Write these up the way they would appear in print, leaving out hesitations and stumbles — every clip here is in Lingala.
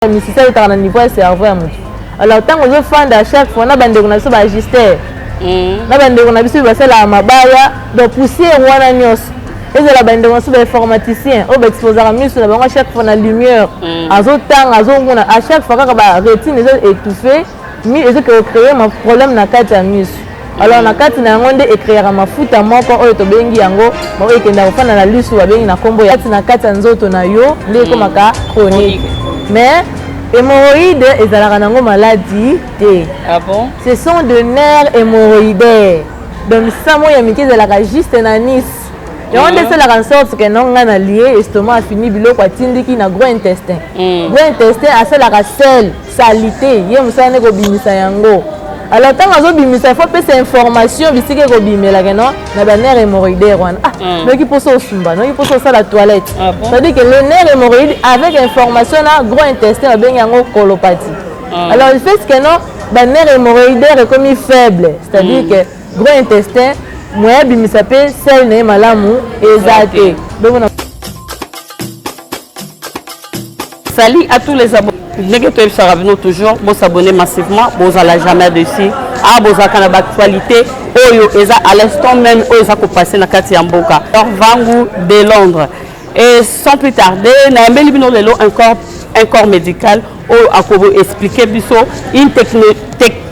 Mais si ça est à niveau cerveau à mutu. Alors tant que je fais à chaque fois, on a bandé on a sur ajuster. Na bandé on a bisu basé la mabaya, donc pousser on a nios. Et la bandé on a sur informaticien, on va exposer à mieux sur la banque à chaque fois la lumière. À chaque fois que la rétine est étouffée, mais est-ce que créer un problème na carte à mieux. Alors na carte na ngonde écrire ma foot à moko o to bengi yango, mo ekenda ko fana na lusu wa bengi na kombo ya na carte nzoto na yo, ndé comme ka chronique. Mais hémorroïdes et la maladie. Ah bon? Ce sont des nerfs hémorroïdaires. Donc ça moi il y a la juste un anis. Et on essaie la en sorte que non on a lié estomac a fini bilo kwa tindiki na gros intestin. Gros intestin a la sel salité. Yé musa ne ko bimisa yango. Alors tant que il faut passer information visite que bimela que non na ba nerf hémorroïdaire wana. Ah mais qui pour ça au sumba, non il faut ça la toilette. C'est-à-dire que le nerf hémorroïde avec information na gros intestin ben yango colopathie. Alors il fait ce que non ba nerf hémorroïdaire est comme faible, c'est-à-dire que gros intestin moi bimisa pe sel na malamu ezate. Donc salut à tous les abonnés. Négatif sera venu toujours, vous s'abonner massivement, vous n'allez jamais dessus. Ah, vous avez une actualité, à l'instant même, vous avez passé dans la carte Yamboka. Vangu de Londres. Et sans plus tarder, nous avons un corps médical où vous expliquer une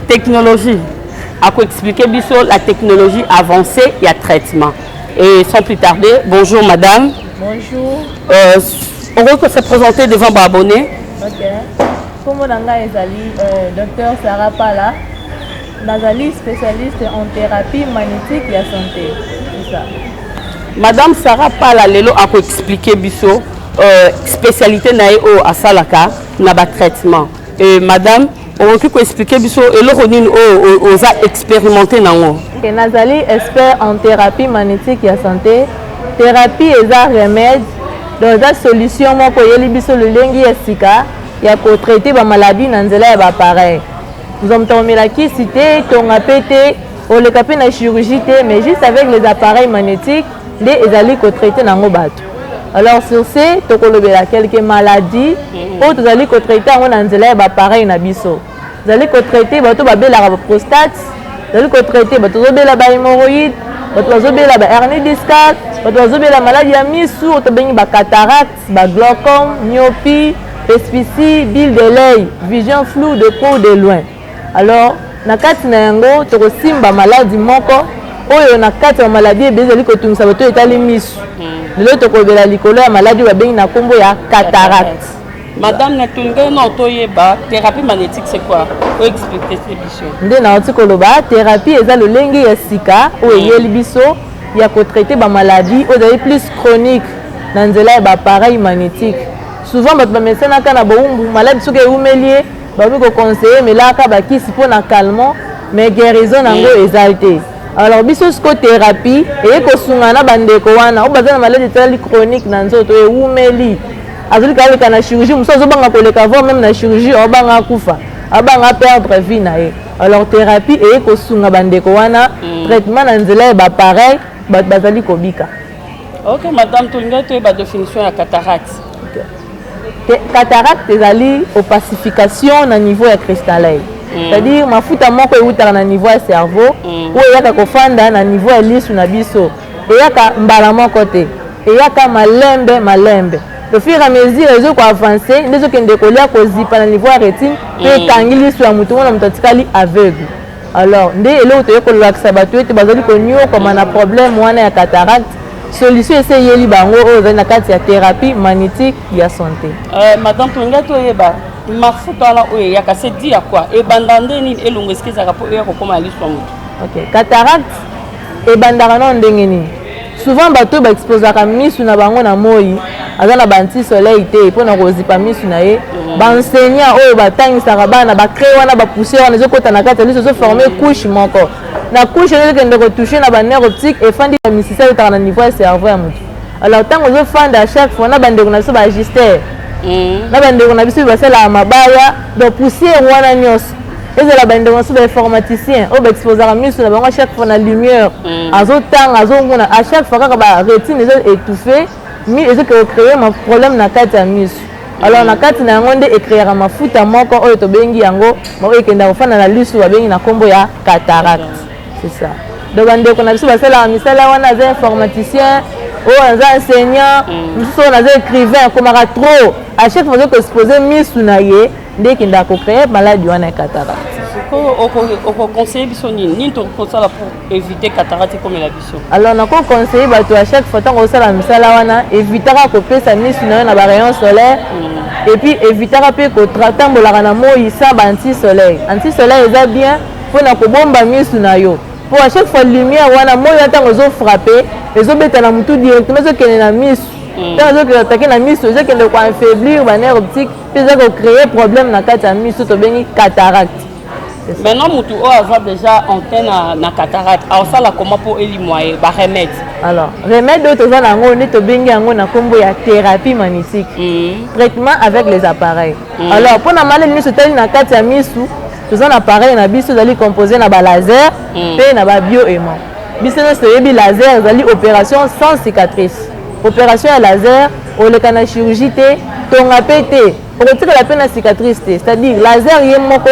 technologie. À expliquer la technologie avancée et à traitement. Et sans plus tarder, bonjour madame. Bonjour. On va se présenter devant vos abonnés. Ok. Comme on a docteur Sarah Pala, Nazali spécialiste en thérapie magnétique et à santé. C'est ça. Madame Sarah Pala, lelo a expliqué biso spécialité nae o asalaka na ba traitement. Et madame, on peut expliquer biso et le ronin o a expérimenté nango. Ok, Nazali expert en thérapie magnétique et à santé. Thérapie et remède. Donc la solution moi pour yeli biso le lengi esika ya ko traiter ba maladie na nzela ya ba pareil. Nous avons tombé la qui cité ton apété on le capé na chirurgie mais juste avec les appareils magnétiques les ezali ko traiter nango bato. Alors sur ce to ko lobela quelques maladies ou to ezali ko traiter ngo na nzela ya ba pareil na biso. Ezali ko traiter bato ba bela ba prostate, ezali ko traiter bato zo bela ba hémorroïde, bato zo bela ba hernie discale. La maladie à misu, la cataracte, la glaucome, myopie, presbytie, bile de l'œil, vision floue de près ou de loin. Alors, na kati na yango, to simba maladie moko, oyo na kati ya maladie ebezali ko tumisa bato etali misu. Lelo to ko bela likolo ya maladie ba bengi na kombo ya cataracte. Madame Netunga no toyeba, thérapie magnétique c'est quoi? Faut expliquer cette biso. Nde na otiko loba, thérapie eza lolenge ya sika o yeli biso. Il y a traiter des maladies plus chroniques dans les appareils magnétiques. Souvent, les médecins ont malades qui sont humiliés, ils conseillent, mais là, ils ont calmant, mais guérison est exaltée. Alors, thérapie, et ils ont maladie chronique dans les humiliés. Avec la chirurgie, ils ont même la chirurgie, ils ont perdre vie. Alors, thérapie, et ils ont traitement dans les appareils. Bazali kobika. Ok, madame, tu as la définition de la cataracte. Cataracte ezali opacification na niveau ya cristallin. C'est-à-dire mafuta moko euta na niveau ya cerveau, ou yaka kofanda na niveau ya lisu na biso. Yaka mbala moko te. Yaka malembe. Au fur et à mesure les autres avancer, les autres kende kolia ko zipa na niveau ya rétine, pe tangili sur mutu na mutatikali aveugle. Alors, dès que tu as un sabato, tu as un problème de cataracte. Solution c'est yeli bango na kati ya thérapie magnétique ya santé. Madame Tunga to yeba mafuta la oye ya kase di ya quoi e bandande ni elongo eskiza ka po ya ko koma liswa mutu. OK, cataracte e bandana non ndenge ni. Souvent bato ba exposer ka misu na bango na moi, azana banti soleil te pona ko zipa misu na ye. Ba enseignant oyo batangisa bana ba créer wana ba pousser wana ezokota na kati liso zo former couche moko. La couche est toucher na nerf optique et fandi la misicelle dans le niveau cerveau à mutu. Alors tant que je fais à chaque fois na bande on a so ba ajuster. Na bande on a biso ba la mabaya donc pousser wana nyos. Et la bande on a so ba informaticien au ba exposer à misu na bango chaque fois na lumière. À chaque fois que ba rétine est étouffée, mais ils ont créé un problème na kati ya misu. alors na kati na yango nde écrire mafuta moko oyo tobengi yango moko ekenda kofanda na lisu babengi na kombo ya cataracte. C'est ça. Donc bandeko na biso basala misala wana za informaticien ou un enseignant, nous sommes un écrivain comme trop. À chaque fois que se poser misu na ye dès qu'il a créé maladie wana cataracte. Au conseil bisoni ni to kosala pour éviter cataracte comme la biso. Alors on a conseillé bato à chaque fois qu'on sala misala wana éviter ko pesa misu na ba rayon solaire et puis éviter ko tratambola na moi sa ba anti soleil. Anti soleil est bien pour na ko bomba misu na yo. Pour à chaque fois lumière wana moi attend aux frapper les obéta na mutu directement ce qu'elle na misu. Tant que attaquer na misu ce qu'elle ko affaiblir ba nerf optique puis ça ko créer problème na kata misu to bengi cataracte. Maintenant, mutu o a déjà antenne na cataracte. Alors ça la comment pour éliminer ba remède. Alors, remède d'autres gens nango ne to bengi yango na kombo ya thérapie magnétique. Traitement avec les appareils. Alors pour na maladie misu tali na kata ya misu, tous un appareil na biso zali composé na ba laser pe na ba bioaimant. Biso no seyebi laser zali opération sans cicatrice. Opération à laser au le kana chirurgie té tonga pété. Pour retirer la peine à cicatrice, c'est-à-dire laser yé moko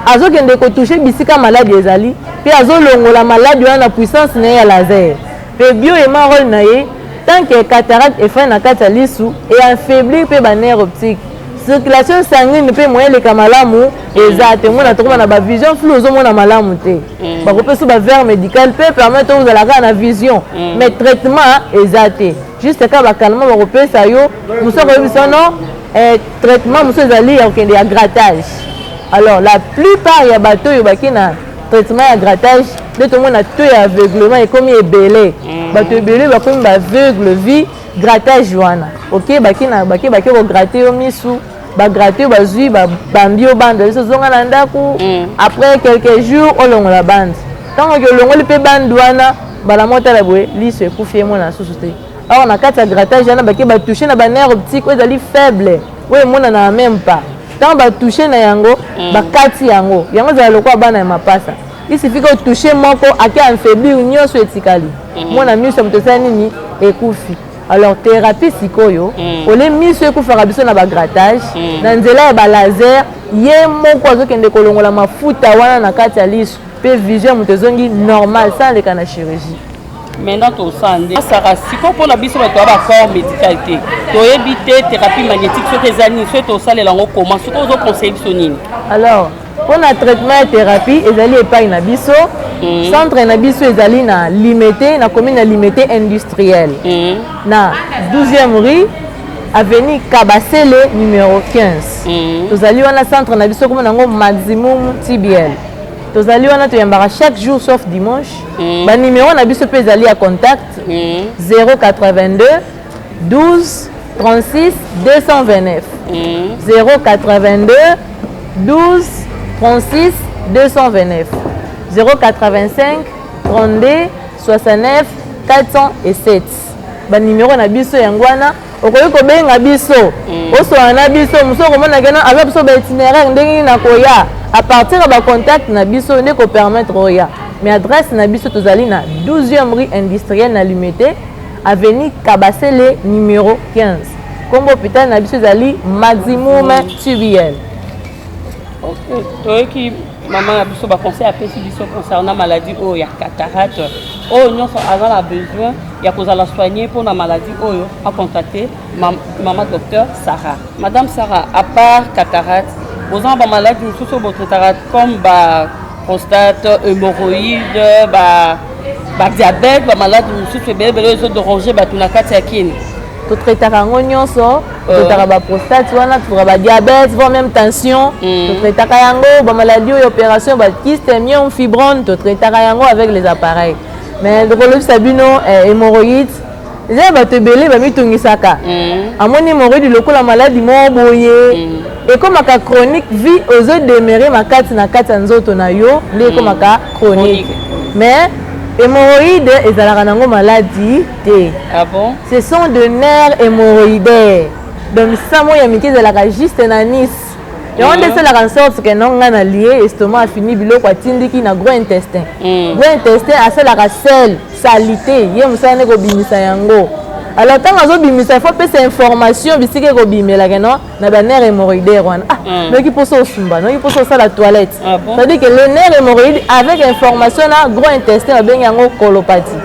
azo kende ko toucher bisika maladie ezali pe azo longola maladie wana puissance na ya laser pe bioaimant rôle na ye tant que cataracte est fait na kati lisu et affaiblir pe ba nerf optique circulation sanguine pe moyen le kamalamu ezate mona tokoma na ba vision flou zo mona malamu te ba ko peso ba verre médical pe permettre aux ala na vision mais traitement ezate juste ka ba calmement ba ko pesa yo muso ko bisono traitement muso ezali ya okende ya grattage. Alors la plupart ya bateau yo baki na traitement ya grattage de tout le monde a tout aveuglement et comme ebelé bateau ebelé ba comme ba aveugle vie grattage wana OK baki ko gratter yo misu ba gratter ba zui ba bambio bande so zonga na ndaku après quelques jours on longo la bande tant que longo le pe bande wana bala mota la boé li se kufie mo na susute. Alors na kata grattage wana baki ba toucher na ba nerf optique o ezali faible ouais mona na même pas. Tant ba toucher na yango ba kati yango za lokwa bana ya mapasa il suffit que toucher moko aka affaiblir nyonso etikali mona miso mtosa nini ekufi. Alors thérapie sikoyo ole miso ekufaka biso na ba grattage na nzela ya ba laser ye moko azokende kolongola mafuta wana na kati ya lisu pe vision mtozongi normal sans le kana chirurgie. Maintenant to sande sara siko pour la biso ba corps médical té to éviter thérapie magnétique sur tes amis soit to sale lango comment ce qu'on conseille biso nini. Alors pour la traitement et thérapie ezali epai na biso centre na biso ezali na limité na commune na limité industrielle na 12e rue avenue Kabasele numéro 15 tozali wana centre na biso comme nango maximum TBL. Tozali wana toyambaka chaque jour sauf dimanche. Ba numéro na biso pe ezali à contact 082 12 36 229 082 12 36 229 085 32 69 407. Ba numéro na biso yango wana okoyi ko benga biso osoana na biso musoko mona kena avec biso ba itinéraire ndenge na koya à partir de contact na biso ne ko permettre oya mais adresse na biso tozali na 12e rue industrielle na limité avenue Kabasele numéro 15 comme hôpital na biso zali maximum TBL. OK toi qui maman na biso ba conseil à pesi biso concernant maladie o ya cataracte o nyonso avant la besoin ya kozala soigner pour la maladie oyo à contacter maman docteur Sarah. Madame Sarah, à part cataracte aux gens ba maladie sous votre cataracte comme ba prostate, hémorroïde, ba diabète, ba maladie sous bébé de ronger ba tunakati yakini. To traitaka nyonso, to traitaka ba prostate wana, to traitaka ba diabète, voire même tension, to traitaka yango ba maladie ou opération ba kyste, myome, fibrome, to traitaka yango avec les appareils. Mais le problème sabino hémorroïde déjà ba te belé ba mitungisaka. Amoni hémorroïde lokola maladie mo boye. Et comme un chronique vie aux autres demeurer ma carte na carte nzoto na yo les comme un chronique mais hémorroïde et la nango maladie té. Ah bon? Ce sont de nerfs hémorroïdaires donc ça moi yamiki de la juste na nice et on décide la en sorte que non ngana lié estomac fini biloko atindiki na gros intestin à ça la sel salité yé musane ko bimisa yango alors tant que bimisa faut passer information bisike ko bimela non na ba nerf hémorroïdaire wana mais qui pose au sumba non qui pose ça la toilette ça dit que le nerf hémorroïde avec information na gros intestin ba benga ngo colopathie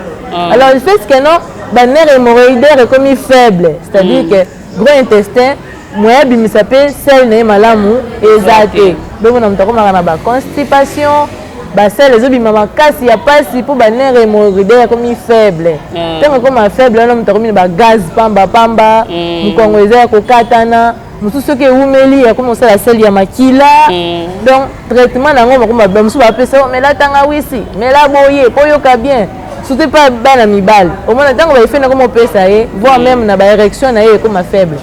alors il fait que non ba nerf hémorroïdaire est comme faible c'est-à-dire que gros intestin moyen bimisa pe celle na malamu ezate donc on mtako na ba constipation basel ezobima makasi ya pasi pour ba nerf hémorroïdaire comme faible tant comme faible on mtako ba gaz pamba mukongo eza kokatana mususu ke umeli ya comme ça la sel ya makila donc traitement nango makoma ba musu ba pesa mais là tanga wisi mais là boye poyoka bien surtout pas bana mibal au moins tant ba fait na comme pesa voire même na ba érection na comme faible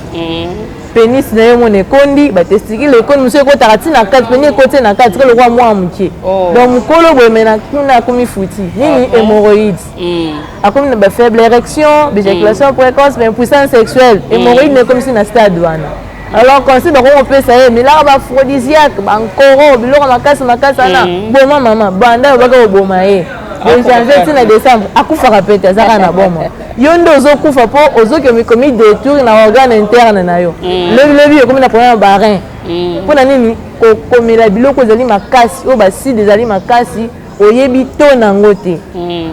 pénis na yo mon ekondi ba testicule ekondi monsieur ko tarati na 4 pénis côté na 4 que le roi moi mukie donc mukolo boye mena kuna komi futi nini hémorroïde akomi na ba faible érection éjaculation précoce mais impuissance sexuelle hémorroïde ne comme si na stade wana alors quand c'est ba ko pesa mais là ba aphrodisiaque ba nkoro biloko makasi na boma mama banda ba ko boma janvier na décembre akufa rapete azaka na bomo yondo ozokufa po ozoki komi détour na organe interne na yo lebi comme na problème barin pona nini komela biloko ezali makasi o basi ezali makasi oyebi to nango te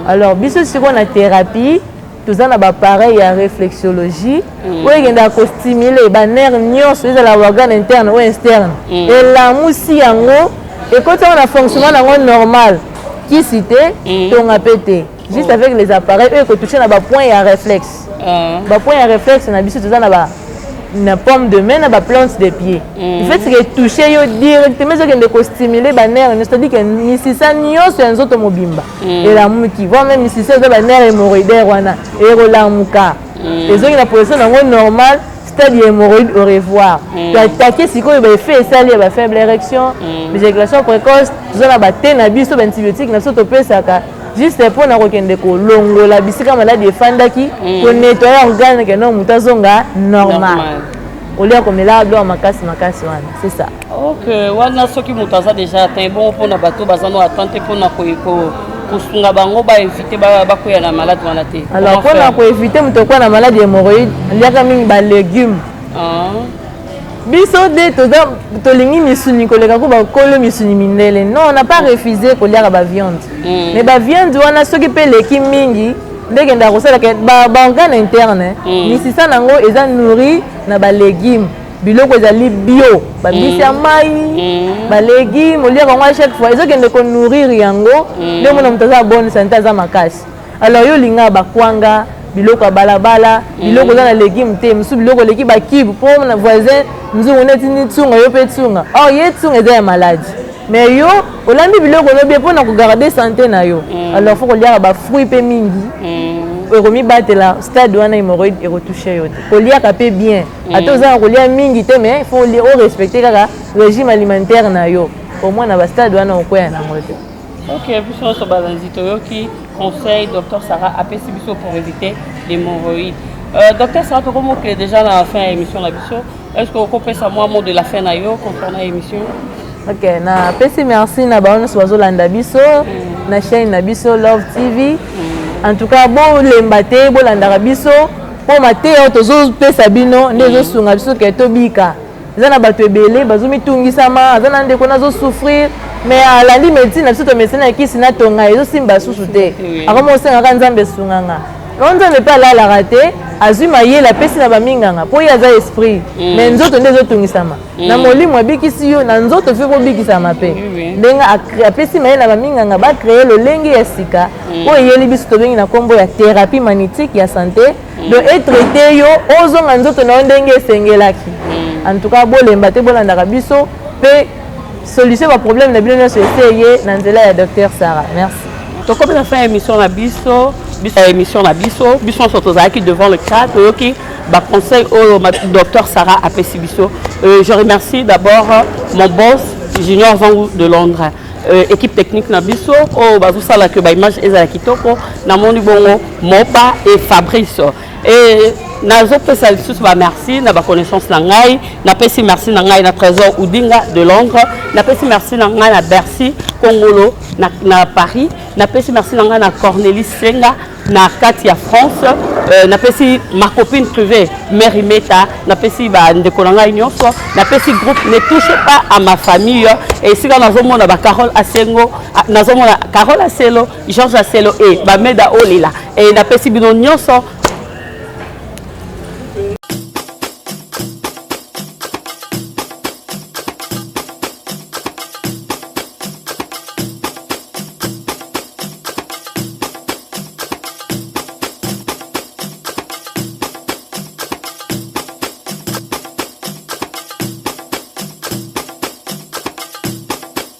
alors biso siko na thérapie toza na ba pareil ya réflexologie o egenda ko stimuler ba nerf nyonso ezala organe interne ou externe elamusi yango ekota na fonctionnement nango normal qui cité ton apété juste avec les appareils eux que toucher na ba point ya réflexe ba point ya réflexe na biso toza na ba na paume de main na ba plante de pied il fait que toucher yo directement ça que de stimuler ba nerf c'est-à-dire que misisa nyonso ya nzoto mobimba et la muki voire même misisa ba nerf hémorroïdaire wana et relamuka les autres na position nango normal stade hémorroïde au revoir tu attaquer siko ba effet sali ba faible érection éjaculation précoce zona ba te na biso ba antibiotique na soto pesaka juste pour na kokende ko longola bisika maladie efandaki ko nettoyer organe que non mutazonga normal olia komela blo makasi wana c'est ça OK wana soki mutaza déjà atteint bon pour na bato bazano attente pour na ko kusunga bango ba éviter ba ko ya na malade wana te alors pour na ko éviter mutoko na maladie hémorroïde liaka mingi ba légumes biso de tolingi misuni koleka ko ba kolo misuni mindele non on n'a pas refusé kolia ba viande mais ba viande wana soki pe leki mingi ndenge nda kosala ke ba organe interne misisa nango eza nourri na ba légumes biloko ezali bio ba bisi ya mai ba légumes olia ko chaque fois ezokende ko nourrir yango nde mona mutaza bonne santé za makasi alors yo linga ba kwanga biloko ya balabala biloko za na légume te musu biloko leki ba kibu po na voisin nzungu neti ni tsunga yo pe tsunga ye tsunga eza ya maladie mais yo olambi biloko no bien pour na ko garder santé na yo alors faut kolia ba fruits pe mingi ekomi batela stade wana hémorroïde ekotouche yo te koliaka pe bien ata oza na kolia mingi te mais faut respecter kaka régime alimentaire na yo au moins na ba stade wana okoya nango te OK puis on se balance qui conseil docteur Sarah apesi biso pour éviter l'hémorroïde docteur Sarah comment que déjà la fin émission la biso est-ce que vous comprenez ça moi mot de la fin na yo concernant l'émission OK na pesi merci na ba on se bazolanda biso na chaîne na biso Love TV en tout cas bon lembate bo landa biso po mate tozo pesa bino ndezo sunga biso ke tobika zana bato ebele bazumi tungisama azana ndeko nazo souffrir mais alandi médecine biso to médecine ya kisi na tonga ezo simba susu te akomo senga nzambe sunganga nzambe pe ala raté azwi mayela pesi na baminganga po ya za esprit mais nzoto ndezo tungisama na molimo abikisi yo na nzoto fe ko bikisama pe ndenga apesi mayela baminganga ba créer lolenge ya sika po yeli biso to bengi na kombo ya thérapie magnétique ya santé de être traité yo ozonga nzoto na ndenge esengelaki en tout cas bolemba te bolanda biso pe solution ba problème na bino nyonso eseye na nzela ya docteur Sarah merci donc comme la fin émission na biso émission na biso surtout qui devant le cadre OK ba conseil au docteur Sarah apesi biso je remercie d'abord mon boss Junior Vangu de Londres équipe technique na biso bazo sala que ba image ezala kitoko na moni bongo Mopa et Fabrice et nazo pesa lisusu ba merci na ba connaissance na ngai na pesi merci na ngai na Trésor Oudinga de Londres na pesi merci na ngai na Bercy Congolo na Paris na pesi merci na ngai na Cornelis Senga na kati ya France napesi ma copine privée Mary Meta napesi ba ndeko na ngai nyonso napesi groupe ne touche pas à ma famille et sika nazomona ba Carole Asengo nazomona Carole Aselo Georges Aselo et ba Meda Olila et napesi bino nyonso